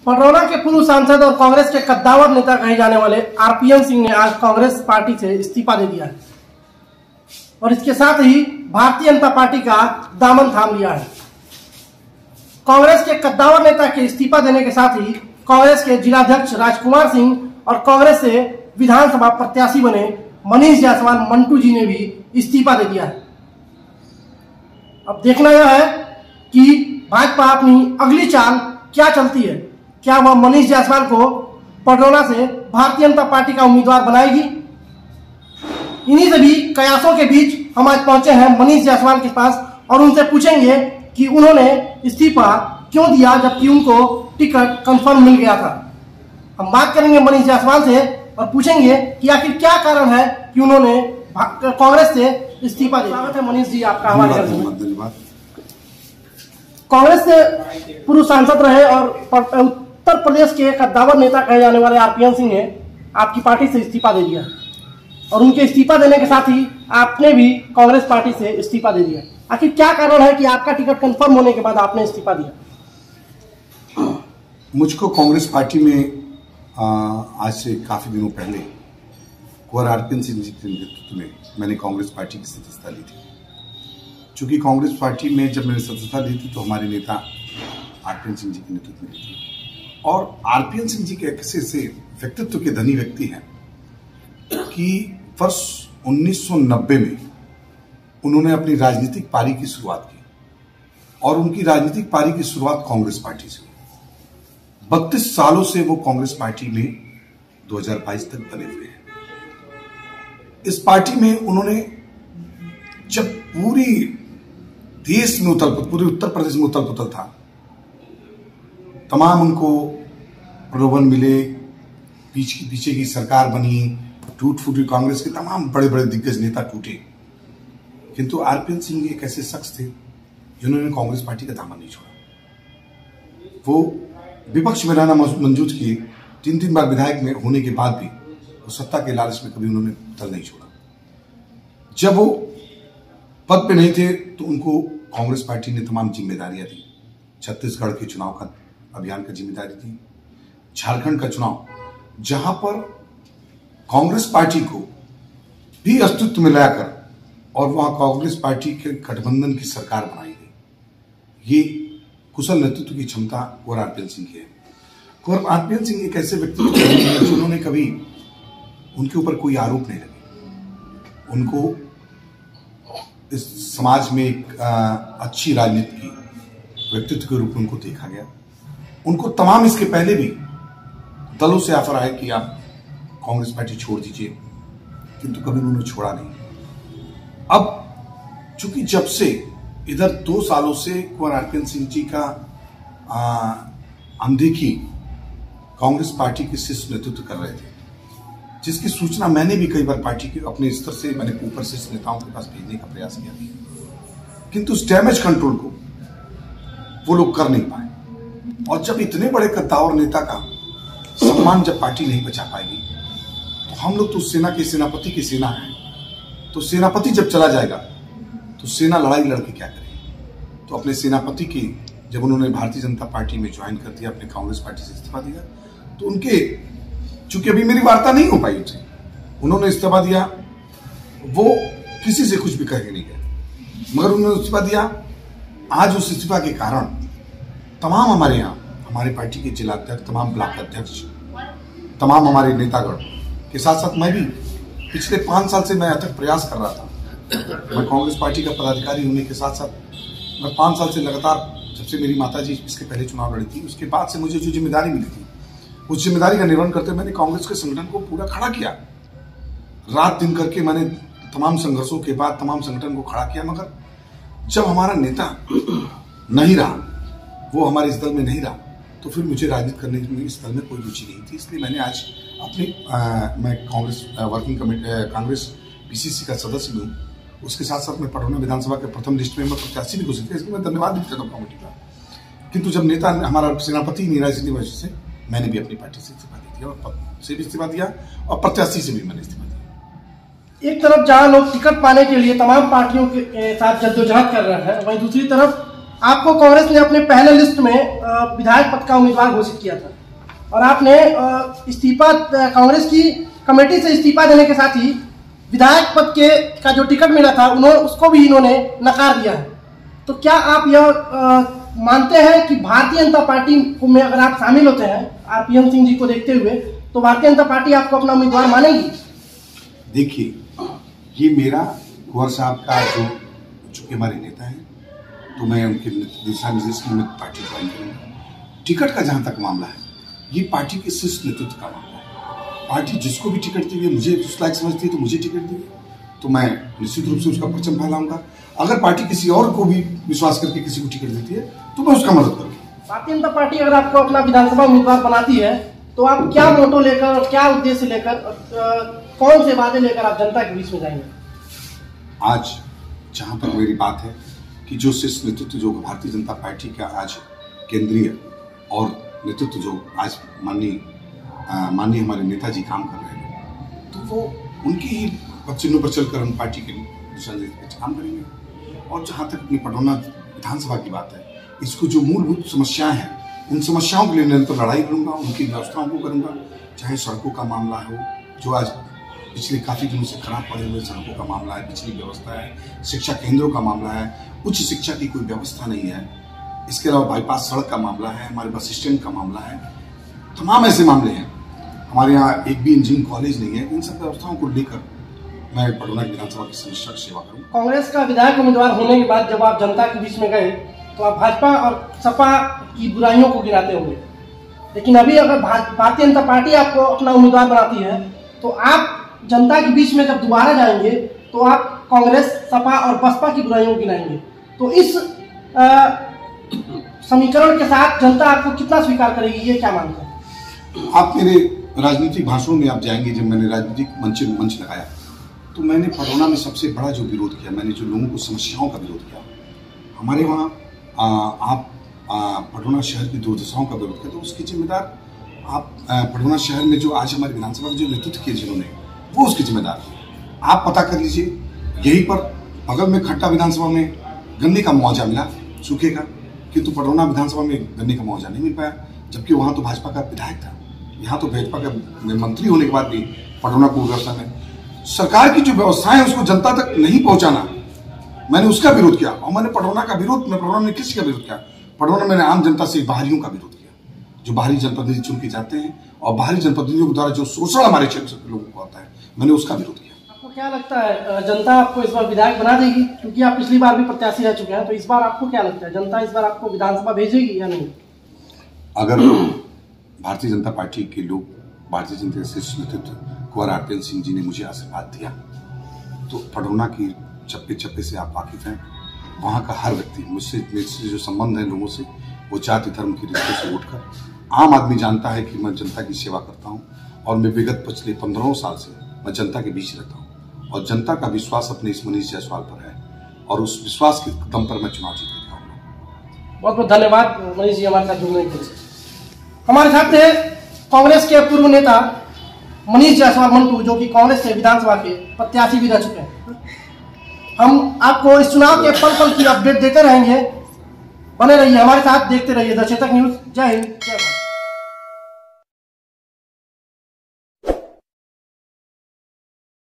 पडरौना के पूर्व सांसद और कांग्रेस के कद्दावर नेता कहे जाने वाले आरपीएन सिंह ने आज कांग्रेस पार्टी से इस्तीफा दे दिया है और इसके साथ ही भारतीय जनता पार्टी का दामन थाम लिया है। कांग्रेस के कद्दावर नेता के इस्तीफा देने के साथ ही कांग्रेस के जिलाध्यक्ष राजकुमार सिंह और कांग्रेस से विधानसभा प्रत्याशी बने मनीष जायसवाल मंटू जी ने भी इस्तीफा दे दिया है। अब देखना यह है कि भाजपा अपनी अगली चाल क्या चलती है। क्या वह मनीष जायसवाल को पडरौना से भारतीय जनता पार्टी का उम्मीदवार बनाएगी? इन्हीं सभी कयासों के बीच हम आज पहुंचे हैं मनीष जायसवाल के पास और उनसे पूछेंगे कि उन्होंने इस्तीफा क्यों दिया जबकि उनको टिकट कंफर्म मिल गया था। हम बात करेंगे मनीष जायसवाल से और पूछेंगे कि आखिर क्या कारण है कि उन्होंने कांग्रेस से इस्तीफा दिया। स्वागत है मनीष जी आपका हमारे घर में। धन्यवाद। कांग्रेस से पूर्व सांसद रहे और उत्तर प्रदेश के कद्दावर नेता कहे जाने वाले आरपीएन सिंह ने आपकी पार्टी से इस्तीफा दे दिया और उनके इस्तीफा देने के साथ ही आपने भी कांग्रेस पार्टी से इस्तीफा दे दिया। आखिर क्या कारण है कि आपका टिकट कंफर्म होने के बाद आपने इस्तीफा दिया? मुझको कांग्रेस पार्टी में आज से काफी दिनों पहले कुंवर आरपीएन सिंह जी के नेतृत्व में मैंने कांग्रेस पार्टी की सदस्यता ली थी। चूंकि कांग्रेस पार्टी में जब मैंने सदस्यता ली थी तो हमारे नेता आरपीएन सिंह जी के नेतृत्व में ली थी और आरपीएन सिंह जी के ऐसे व्यक्तित्व के धनी व्यक्ति हैं कि वर्ष 1990 में उन्होंने अपनी राजनीतिक पारी की शुरुआत की और उनकी राजनीतिक पारी की शुरुआत कांग्रेस पार्टी से हुई। 32 सालों से वो कांग्रेस पार्टी में 2022 तक बने हुए हैं। इस पार्टी में उन्होंने जब पूरी देश में पूरे उत्तर प्रदेश में उथल पुथल था, तमाम उनको प्रलोभन मिले, पीछे की सरकार बनी, टूट फूटी कांग्रेस के तमाम बड़े बड़े दिग्गज नेता टूटे, किंतु आरपीएन सिंह एक ऐसे शख्स थे जिन्होंने कांग्रेस पार्टी का दामन नहीं छोड़ा। वो विपक्ष में रहना मंजूर किए, 3 बार विधायक में होने के बाद भी वो सत्ता के लालच में कभी उन्होंने दल नहीं छोड़ा। जब वो पद पे नहीं थे तो उनको कांग्रेस पार्टी ने तमाम जिम्मेदारियां दी। छत्तीसगढ़ के चुनाव का अभियान का जिम्मेदारी दी, झारखंड का चुनाव जहां पर कांग्रेस पार्टी को भी अस्तित्व में लाकर और वहां कांग्रेस पार्टी के गठबंधन की सरकार बनाई गई। ये कुशल नेतृत्व की क्षमता कुंवर आरपीएन सिंह की है। कुंवर आरपीएन सिंह एक ऐसे व्यक्तित्व जिन्होंने कभी उनके ऊपर कोई आरोप नहीं लगे। उनको इस समाज में एक अच्छी राजनीति की व्यक्तित्व के रूप में उनको देखा गया। उनको तमाम इसके पहले भी दलों से ऑफर आए कि आप कांग्रेस पार्टी छोड़ दीजिए, किंतु कभी उन्होंने छोड़ा नहीं। अब चूंकि जब से इधर 2 सालों से कुंवर आरपीएन सिंह जी का अनदेखी कांग्रेस पार्टी के शीर्ष नेतृत्व कर रहे थे, जिसकी सूचना मैंने भी कई बार पार्टी के अपने स्तर से मैंने ऊपर से नेताओं के पास भेजने का प्रयास किया, किंतु उस डैमेज कंट्रोल को वो लोग कर नहीं पाए। और जब इतने बड़े कद्दावर नेता का सम्मान जब पार्टी नहीं बचा पाएगी तो हम लोग तो सेना के सेनापति की सेना है, तो सेनापति जब चला जाएगा तो सेना लड़ाई लड़के क्या करेगी। तो अपने सेनापति की जब उन्होंने भारतीय जनता पार्टी में ज्वाइन कर दिया, अपने कांग्रेस पार्टी से इस्तीफा दिया, तो उनके चूंकि अभी मेरी वार्ता नहीं हो पाई उनसे, उन्होंने इस्तीफा दिया। वो किसी से कुछ भी कह के नहीं गए, मगर उन्होंने इस्तीफा दिया। आज उस इस्तीफा के कारण तमाम हमारे यहाँ हमारे पार्टी के जिला अध्यक्ष, तमाम ब्लॉक अध्यक्ष, तमाम हमारे नेतागण के साथ साथ मैं भी पिछले 5 साल से मैं अथक प्रयास कर रहा था। मैं कांग्रेस पार्टी का पदाधिकारी होने के साथ साथ मैं 5 साल से लगातार, जब से मेरी माता जी इसके पहले चुनाव लड़ी थी, उसके बाद से मुझे जो जिम्मेदारी मिली थी उस जिम्मेदारी का निर्वहन करते मैंने कांग्रेस के संगठन को पूरा खड़ा किया। रात दिन करके मैंने तमाम संघर्षों के बाद तमाम संगठन को खड़ा किया, मगर जब हमारा नेता नहीं रहा, वो हमारे इस दल में नहीं रहा, तो फिर मुझे राजनीति करने में इस दल में कोई रुचि नहीं थी। इसलिए मैंने आज अपनी मैं Congress working committee Congress PCC का सदस्य भी हूँ, उसके साथ साथ मैं पडरौना विधानसभा के प्रथम लिस्ट में प्रत्याशी भी घोषित किया। इसलिए मैं धन्यवाद भी देता हूँ कमेटी का। किंतु जब नेता हमारा सेनापति नहीं रहा, इसलिए वजह से मैंने भी अपनी पार्टी से इस्तीफा दे दिया और पद से भी इस्तीफा दिया और प्रत्याशी से भी मैंने इस्तीफा दिया। एक तरफ जहां लोग टिकट पाने के लिए तमाम पार्टियों के साथ जद्दोजहद कर रहे हैं, वहीं दूसरी तरफ आपको कांग्रेस ने अपने पहले लिस्ट में विधायक पद का उम्मीदवार घोषित किया था और आपने इस्तीफा कांग्रेस की कमेटी से इस्तीफा देने के साथ ही विधायक पद का जो टिकट मिला था उसको भी इन्होंने नकार दिया है। तो क्या आप यह मानते हैं कि भारतीय जनता पार्टी में अगर आप शामिल होते हैं आरपीएन सिंह जी को देखते हुए, तो भारतीय जनता पार्टी आपको अपना उम्मीदवार मानेगी? देखिए, ये मेरा कुंवर साहब का जो चूंकि हमारे नेता हैं, तो मैं उनके दिशा निर्देश में पार्टी ज्वाइन करूंगा। टिकट का जहां तक मामला है, ये पार्टी के शीर्ष नेतृत्व का मामला है। पार्टी जिसको भी टिकट देगी, मुझे उस लायक समझती है तो मुझे टिकट देगी, तो मैं निश्चित रूप से उसका परचम फैलाऊंगा। अगर पार्टी किसी और को भी विश्वास करके किसी को टिकट देती है तो मैं उसका मदद करूंगा। भारतीय जनता पार्टी अगर आपको अपना विधानसभा उम्मीदवार बनाती है तो आप क्या मोटो लेकर और क्या उद्देश्य लेकर, कौन से वादे लेकर आप जनता के बीच में जाएंगे? आज जहां तक मेरी बात है कि जो शीर्ष नेतृत्व जो भारतीय जनता पार्टी का आज केंद्रीय और नेतृत्व जो आज माननीय हमारे नेताजी काम कर रहे हैं, तो वो उनकी ही चिन्हों पर चलकर हम पार्टी के दिशा निर्देश काम करेंगे। और जहां तक अपनी पटौना विधानसभा की बात है, इसको जो मूलभूत समस्याएं हैं, उन समस्याओं के लिए निरंतर लड़ाई करूंगा, उनकी व्यवस्थाओं को करूंगा। चाहे सड़कों का मामला हो, जो आज पिछले काफी दिनों से खराब पड़े हुए सड़कों का मामला है, बिजली व्यवस्था है, शिक्षा केंद्रों का मामला है, उच्च शिक्षा की कोई व्यवस्था नहीं है, इसके अलावा बाईपास सड़क का मामला है, हमारे बस स्टैंड का मामला है, तमाम ऐसे मामले हैं। हमारे यहाँ एक भी इंजीनियरिंग कॉलेज नहीं है। इन सब व्यवस्थाओं को लेकर मैं पटौना विधानसभा की समस्या की सेवा करूँ। कांग्रेस का विधायक उम्मीदवार होने के बाद जब आप जनता के बीच में गए तो आप भाजपा और सपा की बुराइयों को गिनाते होंगे, लेकिन अभी अगर भारतीय जनता पार्टी आपको अपना उम्मीदवार बनाती है तो आप जनता के बीच में जब दोबारा जाएंगे तो आप कांग्रेस, सपा और बसपा की बुराइयों को गिनाएंगे। तो इस समीकरण के साथ जनता आपको कितना स्वीकार करेगी, ये क्या मानते हैं आप? मेरे राजनीतिक भाषणों में आप जाएंगे, जब मैंने राजनीतिक मंच लगाया तो मैंने पटौना में सबसे बड़ा जो विरोध किया, मैंने जो लोगों को समस्याओं का विरोध किया, हमारे वहाँ आप पटौना शहर की दुर्दशाओं का विरोध किया, तो उसके जिम्मेदार आप पटौना शहर में जो आज हमारे विधानसभा का जो नेतृत्व किया जिन्होंने, वो उसके जिम्मेदार है। आप पता कर लीजिए, यहीं पर बगल में खट्टा विधानसभा में गन्ने का मुआवजा मिला सूखे का, किंतु पटौना विधानसभा में गन्ने का मुआवजा नहीं मिल पाया, जबकि वहां तो भाजपा का विधायक था। यहाँ तो भाजपा का मंत्री होने के बाद भी पटौना को व्यवस्था में सरकार की जो व्यवस्थाएं है उसको जनता तक नहीं पहुंचाना, मैंने उसका विरोध किया। और मैंने पटौना का विरोध, मैं पटौना में किसका विरोध किया? पटौना मैंने आम जनता से बाहरियों का विरोध किया, जो बाहरी जनप्रतिनिधि चुन के जाते हैं और बाहरी जनप्रतिनिधियों के द्वारा जो शोषण हमारे क्षेत्र के लोगों को आता है, मैंने उसका विरोध किया। आपको क्या लगता है जनता आपको इस बार विधायक बना देगी? क्योंकि आप पिछली बार भी प्रत्याशी रह चुके हैं, तो इस बार आपको क्या लगता है जनता इस बार आपको विधानसभा भेजेगी या नहीं? अगर भारतीय जनता पार्टी के लोग, भारतीय जनता के शीर्ष नेतृत्व कुंवर आरपीएन सिंह जी ने मुझे आशीर्वाद दिया, तो पटौना की चप्पे चप्पे से आप वाकिफ हैं। वहाँ का हर व्यक्ति मुझसे जो संबंध है लोगों से, वो जाति धर्म के रिश्ते से उठकर आम आदमी जानता है कि मैं जनता की सेवा करता हूँ और मैं विगत पिछले 15 साल से मैं जनता के बीच रहता हूँ और जनता का विश्वास अपने इस मनीष जायसवाल पर है और उस विश्वास के दम पर मैं चुनाव जीत के दिखाऊंगा। बहुत बहुत धन्यवाद मनीष जी हमारे साथ जुड़ने के लिए। हमारे साथ थे कांग्रेस के पूर्व नेता मनीष जायसवाल मंटू, जो कि कांग्रेस से विधानसभा के प्रत्याशी भी रह चुके हैं। हम आपको इस चुनाव के पल पल की अपडेट देते रहेंगे, बने रहिए हमारे साथ, देखते रहिए द चेतक न्यूज। जय हिंद, जय भारत।